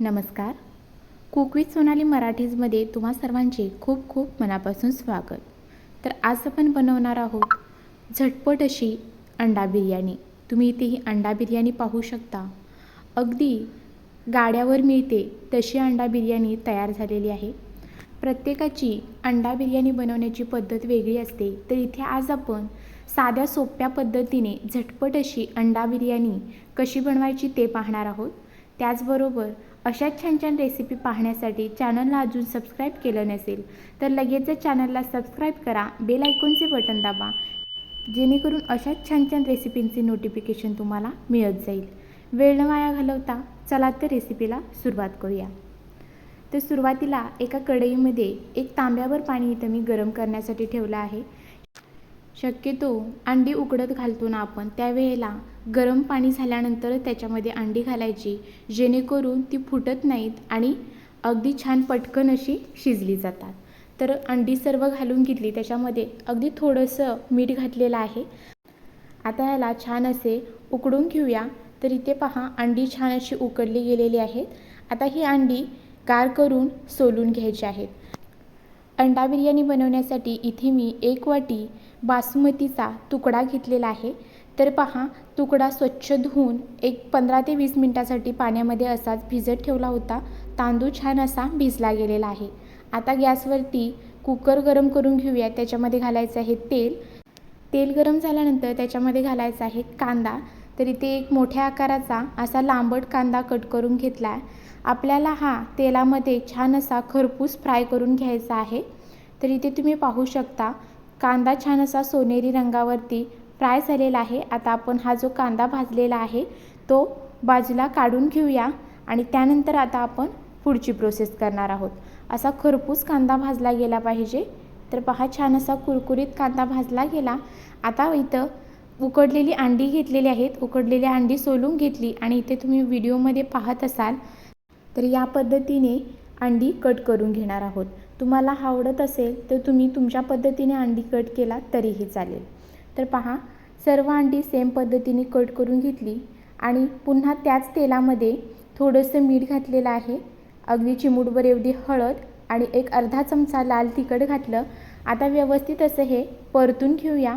नमस्कार. Cook with Sonali मराठीजमध्ये तुम्हा सर्वांचे खूप खूप मनापासून स्वागत. तर आज आपण बनवणार आहोत झटपट अशी अंडा बिर्याणी. तुम्ही इथे ही अंडा बिर्याणी पाहू शकता. अगदी गाड्यावर मिळते तशी अंडा बिर्याणी तयार झालेली आहे. प्रत्येकाची अंडा बिर्याणी बनवण्याची पद्धत वेगळी असते, तर इथे आज आपण साध्या सोप्या पद्धतीने झटपट अशी अंडा बिर्याणी कशी बनवायची ते पाहणार आहोत. त्याचबरोबर अशाच छान छान रेसिपी पाहण्यासाठी चॅनलला अजून सबस्क्राईब केलं नसेल तर लगेचच चॅनलला सबस्क्राईब करा, बेल आयकॉनचे बटन दाबा, जेणेकरून अशाच छान छान रेसिपींचे नोटिफिकेशन तुम्हाला मिळत जाईल. वेळ न वाया घालवता चला तर रेसिपीला सुरुवात करूया. तर सुरुवातीला एका कढईमध्ये एक तांब्यावर पाणी इथं मी गरम करण्यासाठी ठेवलं आहे. शक्यतो अंडी उकडत घालतो ना आपण, त्यावेळेला गरम पाणी झाल्यानंतर त्याच्यामध्ये अंडी घालायची, जेणेकरून ती फुटत नाहीत आणि अगदी छान पटकन अशी शिजली जातात. तर अंडी सर्व घालून घेतली, त्याच्यामध्ये अगदी थोडंसं मीठ घातलेलं आहे. आता याला छान असे उकडून घेऊया. तर इथे पहा, अंडी छान अशी उकडली गेलेली आहेत. आता ही अंडी गार करून सोलून घ्यायची आहेत. अंडा बिर्याणी बनवण्यासाठी इथे मी 1 वाटी बासमतीचा तुकडा घेतलेला आहे. तर पहा, तुकडा स्वच्छ धुवून एक 15 ते 20 मिनटासाठी पाण्यामध्ये असाच भिजत ठेवला होता. तांदूळ छान असा भिजला गेलेला आहे. आता गॅसवरती कुकर गरम करून घेऊया. त्याच्यामध्ये घालायचं आहे तेल. तेल गरम झाल्यानंतर त्याच्यामध्ये घालायचा आहे कांदा. तर इथे एक मोठ्या आकाराचा असा लांबट कांदा कट करून घेतला आहे. आपल्याला हा तेलामध्ये छान असा खरपूस फ्राय करून घ्यायचा आहे. तर इथे तुम्ही पाहू शकता, कांदा छान असा सोनेरी रंगावरती फ्राय झालेला आहे. आता आपण हा जो कांदा भाजलेला आहे तो बाजूला काढून घेऊया आणि त्यानंतर आता आपण पुढची प्रोसेस करणार आहोत. असा खरपूस कांदा भाजला गेला पाहिजे. तर पहा, छान असा कुरकुरीत कांदा भाजला गेला. आता इथं उकडलेली अंडी घेतलेली आहेत. उकडलेली अंडी सोलून घेतली आणि इथे तुम्ही व्हिडिओमध्ये पाहत असाल तर या पद्धतीने अंडी कट करून घेणार आहोत. तुम्हाला आवडत असेल तर तुम्ही तुमच्या पद्धतीने अंडी कट केला तरीही चालेल. तर पहा, सर्व अंडी सेम पद्धतीने कट करून घेतली आणि पुन्हा त्याच तेलामध्ये थोडंसं मीठ घातलेलं आहे. अगदी चिमूटभर एवढी हळद आणि एक अर्धा चमचा लाल तिखट घातलं. आता व्यवस्थित असं हे परतून घेऊया.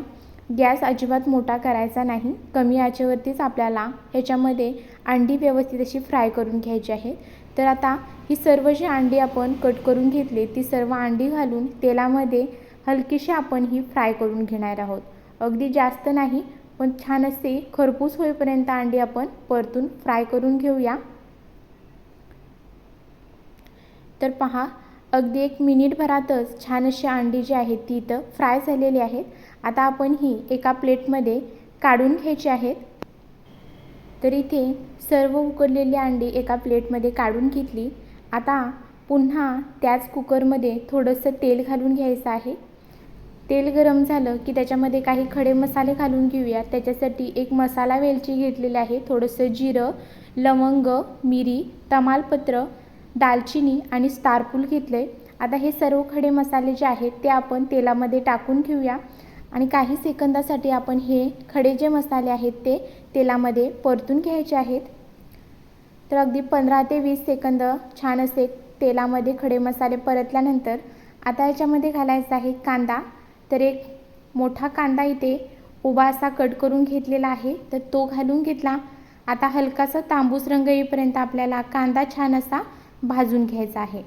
गॅस अजिबात मोठा करायचा नाही, कमी आचेवरतीच आपल्याला ह्याच्यामध्ये अंडी व्यवस्थित अशी फ्राय करून घ्यायची आहे. तर आता ही सर्व जी अंडी आपण कट करून घेतली ती सर्व अंडी घालून तेलामध्ये हलकीशी आपण ही फ्राय करून घेणार आहोत. अगदी जास्त नाही, पण छान असे खरपूस होईपर्यंत अंडी आपण परतून फ्राय करून घेऊया. तर पहा, अगदी 1 मिनिटभरातच छान अशी अंडी जी आहेत ती इथं फ्राय झालेली आहेत. आता आपण ही एका प्लेटमध्ये काढून घ्यायची आहेत. तर इथे सर्व उकडलेली अंडी एका प्लेटमध्ये काढून घेतली. आता पुन्हा त्याच कुकरमध्ये थोडंसं तेल घालून घ्यायचं आहे. तेल गरम झालं की त्याच्यामध्ये काही खडे मसाले घालून घेऊया. त्याच्यासाठी एक मसाला वेलची घेतलेली आहे, थोडंसं जिरं, लवंग, मिरी, तमालपत्र, दालचिनी आणि स्टारफूल घेतले. आता हे सर्व खडे मसाले जे आहेत ते आपण तेलामध्ये टाकून घेऊया आणि काही सेकंदासाठी आपण हे खडे जे मसाले आहेत ते तेलामध्ये परतून घ्यायचे आहेत. तर अगदी 15 ते 20 सेकंद छान असे तेलामध्ये खडे मसाले परतल्यानंतर आता याच्यामध्ये घालायचा आहे कांदा. तर एक मोठा कांदा इथे उभा असा कट करून घेतलेला आहे, तर तो घालून घेतला. आता हलकासा तांबूस रंग येईपर्यंत आपल्याला कांदा छान असा भाजून घ्यायचा आहे.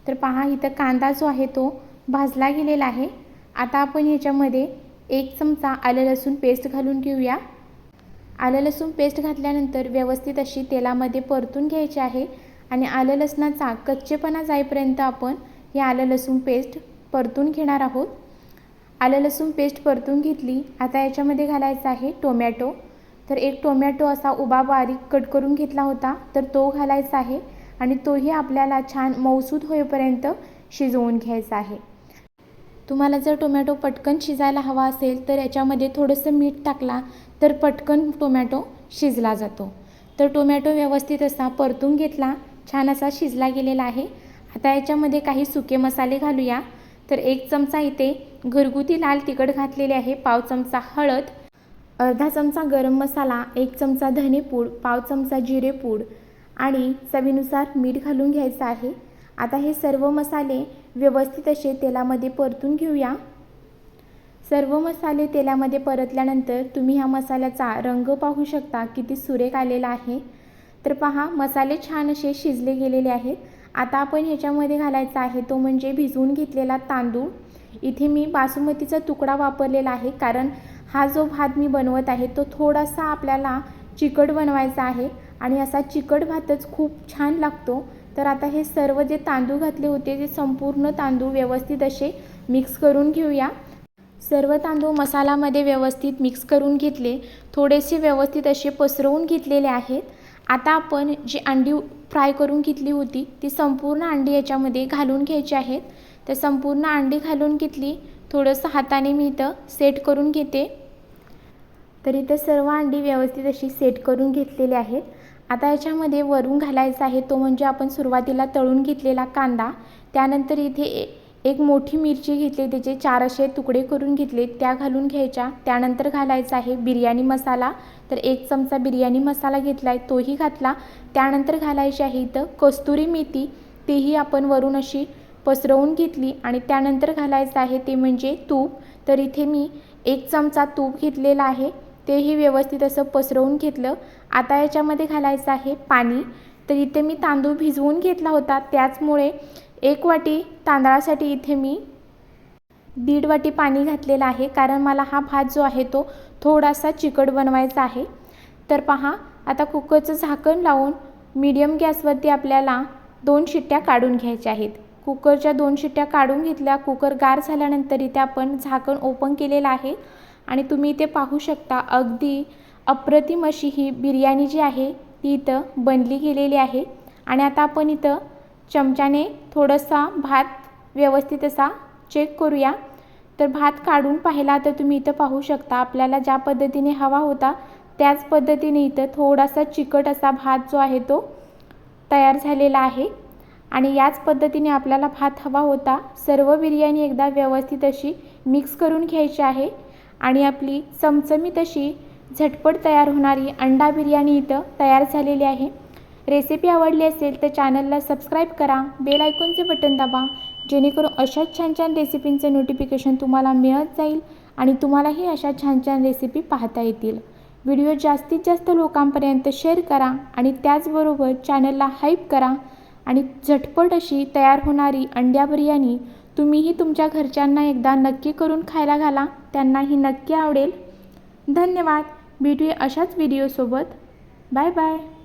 तर पहा, इथं कांदा जो आहे तो भाजला गेलेला आहे. आता आपण ह्याच्यामध्ये 1 चमचा आलं लसूण पेस्ट घालून घेऊया. आलं लसूण पेस्ट घातल्यानंतर व्यवस्थित अशी तेलामध्ये परतून घ्यायची आहे आणि आलं लसणाचा कच्चेपणा जाईपर्यंत आपण हे आलं लसूण पेस्ट परतून घेणार आहोत. आलं लसूण पेस्ट परतून घेतली. आता याच्यामध्ये घालायचा आहे टोमॅटो. तर एक टोमॅटो असा उभा बारीक कट करून घेतला होता, तर तो घालायचा आहे आणि तोही आपल्याला छान मऊसूद होईपर्यंत शिजवून घ्यायचा आहे. तुम्हाला जर टोमॅटो पटकन शिजायला हवा असेल तर याच्यामध्ये थोडंसं मीठ टाकला तर पटकन टोमॅटो शिजला जातो. तर टोमॅटो व्यवस्थित असा परतून घेतला, छान असा शिजला गेलेला आहे. आता याच्यामध्ये काही सुके मसाले घालूया. तर 1 चमचा इथे घरगुती लाल तिखट घातलेले आहे, पाव चमचा हळद, अर्धा चमचा गरम मसाला, 1 चमचा धनेपूड, पाव चमचा जिरेपूड आणि चवीनुसार मीठ घालून घ्यायचं आहे। आता हे सर्व मसाले व्यवस्थित असे तेलामध्ये परतून घेऊया। सर्व मसाले तेलामध्ये परतल्यानंतर तुम्ही ह्या मसाल्याचा रंग पाहू शकता, किती सुरेख आलेला आहे। तर पहा, मसाले छान असे शिजले गेलेले आहेत। आता आपण ह्याच्यामध्ये घालायचा आहे तो म्हणजे भिजवून घेतलेला तांदूळ। इथे मी बासमतीचा तुकडा वापरलेला आहे, कारण हा जो भात मी बनवत आहे तो थोडासा आपल्याला चिकट बनवायचा आहे आणि असा चिकट भातच खूप छान लागतो। तर आता हे सर्व जे तांदूळ घातले होते ते संपूर्ण तांदूळ व्यवस्थित असे मिक्स करून घेऊया। सर्व तांदूळ मसाल्यामध्ये व्यवस्थित मिक्स करून घेतले, थोडेसे व्यवस्थित असे पसरवून घेतलेले आहेत। आता आपण जी अंडी फ्राय करून घेतली होती ती संपूर्ण अंडी याच्यामध्ये घालून घ्यायची आहेत। तर संपूर्ण अंडी घालून घेतली, थोडंसं हाताने मी इथं सेट करून घेते। तर इथे सर्व अंडी व्यवस्थित अशी सेट करून घेतलेली आहेत। आता याच्यामध्ये वरून घालायचा आहे तो म्हणजे आपण सुरुवातीला तळून घेतलेला कांदा, त्यानंतर इथे एक मोठी मिरची घेतली, त्याचे 4 असे तुकडे करून घेतले, त्या घालून घ्यायच्या। त्यानंतर घालायचा आहे बिर्याणी मसाला, तर 1 चमचा बिर्याणी मसाला घेतला आहे तोही घातला। त्यानंतर घालायची आहे इथं कस्तुरी मेथी, तेही आपण वरून अशी पसरवून घेतली आणि त्यानंतर घालायचं आहे ते म्हणजे तूप। तर इथे मी 1 चमचा तूप घेतलेला आहे, तेही व्यवस्थित असं पसरवून घेतलं। आता याच्यामध्ये घालायचं आहे पाणी। तर इथे मी तांदूळ भिजवून घेतला होता, त्याचमुळे 1 वाटी तांदळासाठी इथे मी 1.5 वाटी पाणी घातलेलं आहे, कारण मला हा भात जो आहे तो थोडासा चिकट बनवायचा आहे। तर पहा, आता कुकरचं झाकण लावून मीडियम गॅसवरती आपल्याला 2 शिट्ट्या काढून घ्यायच्या आहेत। कुकरच्या 2 शिट्ट्या काढून घेतल्या। कुकर गार झाल्यानंतर इथे आपण झाकण ओपन केलेलं आहे आणि तुम्ही इथे पाहू शकता अगदी अप्रतिम अशी ही बिर्याणी जी आहे ती इथं बनली गेलेली आहे। आणि आता आपण इथं चमच्याने थोडासा भात व्यवस्थित असा चेक करूया। तर भात काढून पाहिला तर तुम्ही इथं पाहू शकता आपल्याला ज्या पद्धतीने हवा होता त्याच पद्धतीने इथं थोडासा चिकट असा भात जो आहे तो तयार झालेला आहे आणि याच पद्धतीने आपल्याला भात हवा होता। सर्व बिर्याणी एकदा व्यवस्थित अशी मिक्स करून घ्यायची आहे आणि आपली चमचमीत अशी झटपट तयार होणारी अंडा बिर्याणी इथं तयार झालेली आहे। रेसिपी आवडली असेल तर चॅनलला सबस्क्राईब करा, बेल आयकॉनचे बटन दाबा, जेणेकरून अशाच छान छान रेसिपींचे नोटिफिकेशन तुम्हाला मिळत जाईल आणि तुम्हालाही अशा छान छान रेसिपी पाहता येतील। व्हिडिओ जास्तीत जास्त लोकांपर्यंत शेअर करा आणि त्याचबरोबर चॅनलला हाईप करा आणि झटपट अशी तयार होणारी अंडा बिर्याणी तुम्हीही तुमच्या घरच्यांना एकदा नक्की करून खायला घाला, त्यांनाही नक्की आवडेल। धन्यवाद। भेटूया अशाच व्हिडिओसोबत। Bye bye.